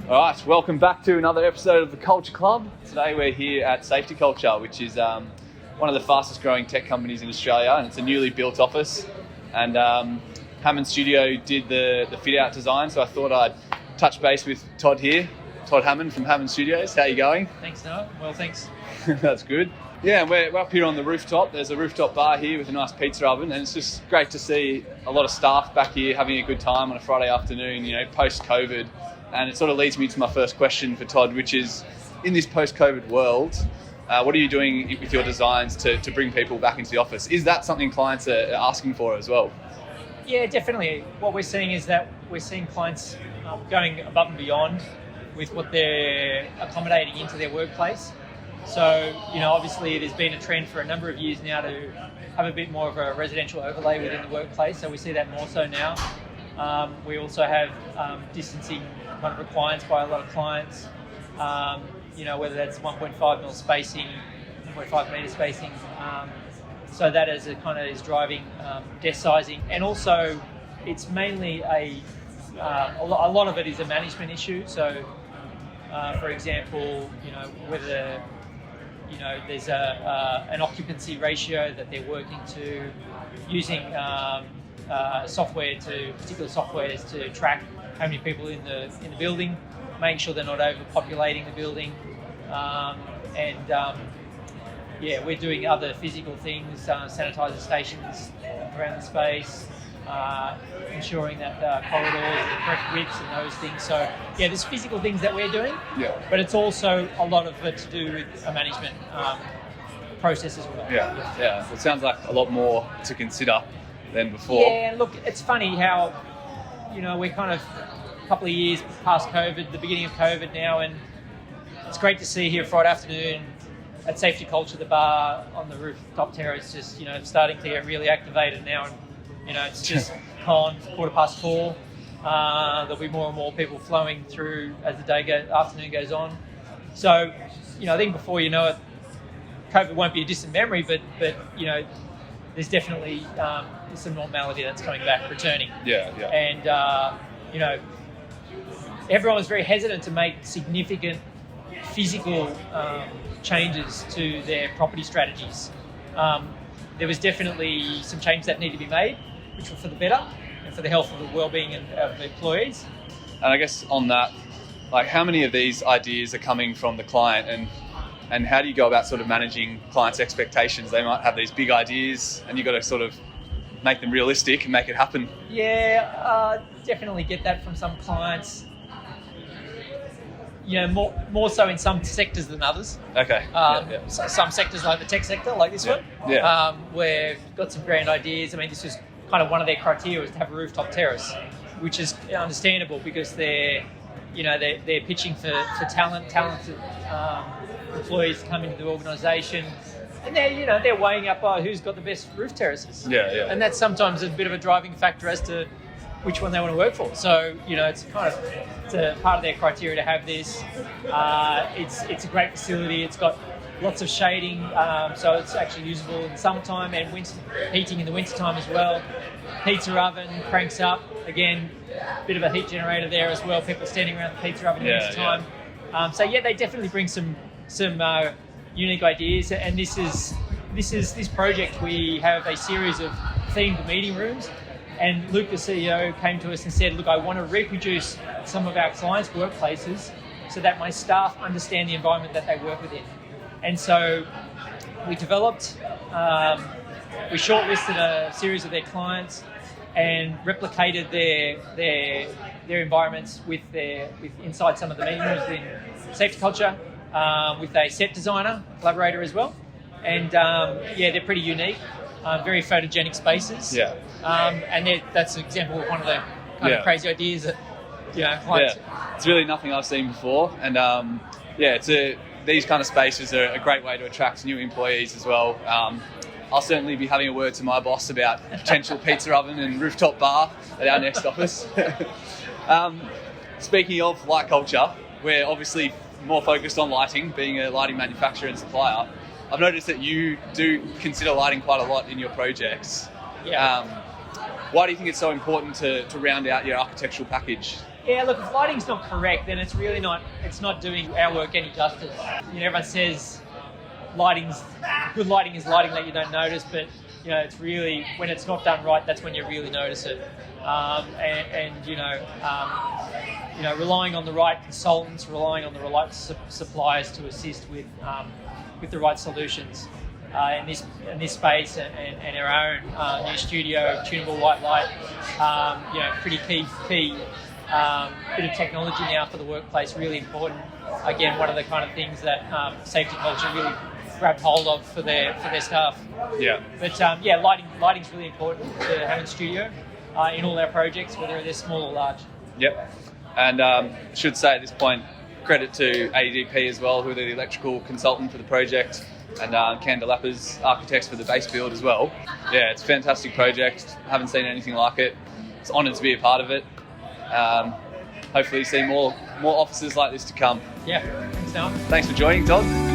All right, welcome back to another episode of the Culture Club. Today we're here at SafetyCulture, which is one of the fastest growing tech companies in Australia, and it's a newly built office. And Hammond Studio did the fit out design, so I thought I'd touch base with Todd here, Todd Hammond from Hammond Studios. How are you going? Thanks, Noah. Well, thanks. That's good. Yeah, we're up here on the rooftop. There's a rooftop bar here with a nice pizza oven, and it's just great to see a lot of staff back here having a good time on a Friday afternoon, post-COVID. And it sort of leads me to my first question for Todd, which is, in this post-COVID world, what are you doing with your designs to bring people back into the office? Is that something clients are asking for as well? Yeah, definitely. What we're seeing is that we're seeing clients going above and beyond with what they're accommodating into their workplace. So, obviously there's been a trend for a number of years now to have a bit more of a residential overlay within the workplace. So we see that more so now. We also have distancing kind of requirements by a lot of clients, whether that's 1.5 mil spacing, 1.5 metre spacing. So that is driving desk sizing. And also it's mainly a lot of it is a management issue. So for example, whether there's an occupancy ratio that they're working to, using particular softwares to track how many people in the building, making sure they're not overpopulating the building, we're doing other physical things, sanitizer stations around the space, ensuring that corridors are the correct widths and those things. So there's physical things that we're doing, but it's also a lot of it to do with a management process as well. Yeah. It sounds like a lot more to consider than before. Yeah, and look, it's funny how, we're kind of a couple of years past COVID, the beginning of COVID now, and it's great to see here Friday afternoon at SafetyCulture, the bar on the rooftop terrace, just, starting to get really activated now. And, it's just gone 4:15. There'll be more and more people flowing through as the afternoon goes on. So, I think before you know it, COVID won't be a distant memory, but there's definitely some normality that's coming back, returning. Yeah. And, everyone was very hesitant to make significant physical changes to their property strategies. There was definitely some changes that need to be made, which were for the better and for the health of the well-being of the employees. And I guess on that, how many of these ideas are coming from the client, and how do you go about sort of managing clients' expectations? They might have these big ideas and you've got to sort of make them realistic and make it happen. Yeah, definitely get that from some clients. More so in some sectors than others. Okay. Some sectors like the tech sector, like this one, where we've got some grand ideas. I mean, this was kind of one of their criteria, was to have a rooftop terrace, which is understandable because they're pitching for talented employees to come into the organisation, and they're weighing up who's got the best roof terraces. Yeah. And that's sometimes a bit of a driving factor as to which one they want to work for. So it's a part of their criteria to have this. It's a great facility. It's got lots of shading, so it's actually usable in summertime, and heating in the wintertime as well. Pizza oven cranks up, again, bit of a heat generator there as well. People standing around the pizza oven in the wintertime. They definitely bring some unique ideas. And this project, we have a series of themed meeting rooms. And Luke, the CEO, came to us and said, look, I want to reproduce some of our clients' workplaces so that my staff understand the environment that they work within. And so we developed, we shortlisted a series of their clients and replicated their environments with inside some of the meeting rooms in SafetyCulture, with a set designer, collaborator as well. And they're pretty unique. Very photogenic spaces. Yeah. And that's an example of one of the kind of crazy ideas that, clients... Yeah, it's really nothing I've seen before. And these kind of spaces are a great way to attract new employees as well. I'll certainly be having a word to my boss about potential pizza oven and rooftop bar at our next office. Speaking of light culture, we're obviously more focused on lighting, being a lighting manufacturer and supplier. I've noticed that you do consider lighting quite a lot in your projects. Yeah. Why do you think it's so important to round out your architectural package? Yeah, look, if lighting's not correct, then it's really not. It's not doing our work any justice. You know, everyone says good lighting is lighting that you don't notice, but you know, it's really when it's not done right, that's when you really notice it. Relying on the right consultants, relying on the right suppliers to assist with the right solutions in this space, and our own new studio, tunable white light. Pretty key bit of technology now for the workplace. Really important. Again, one of the kind of things that SafetyCulture really grabbed hold of for their staff. Yeah. But lighting's really important to Hammond Studio in all our projects, whether they're small or large. Yep. And should say at this point, credit to ADP as well, who are the electrical consultant for the project, and Candelappa's architects for the base build as well. Yeah, it's a fantastic project. Haven't seen anything like it. It's honoured to be a part of it. Hopefully see more offices like this to come. Yeah, thanks, Noah. Thanks for joining, Todd.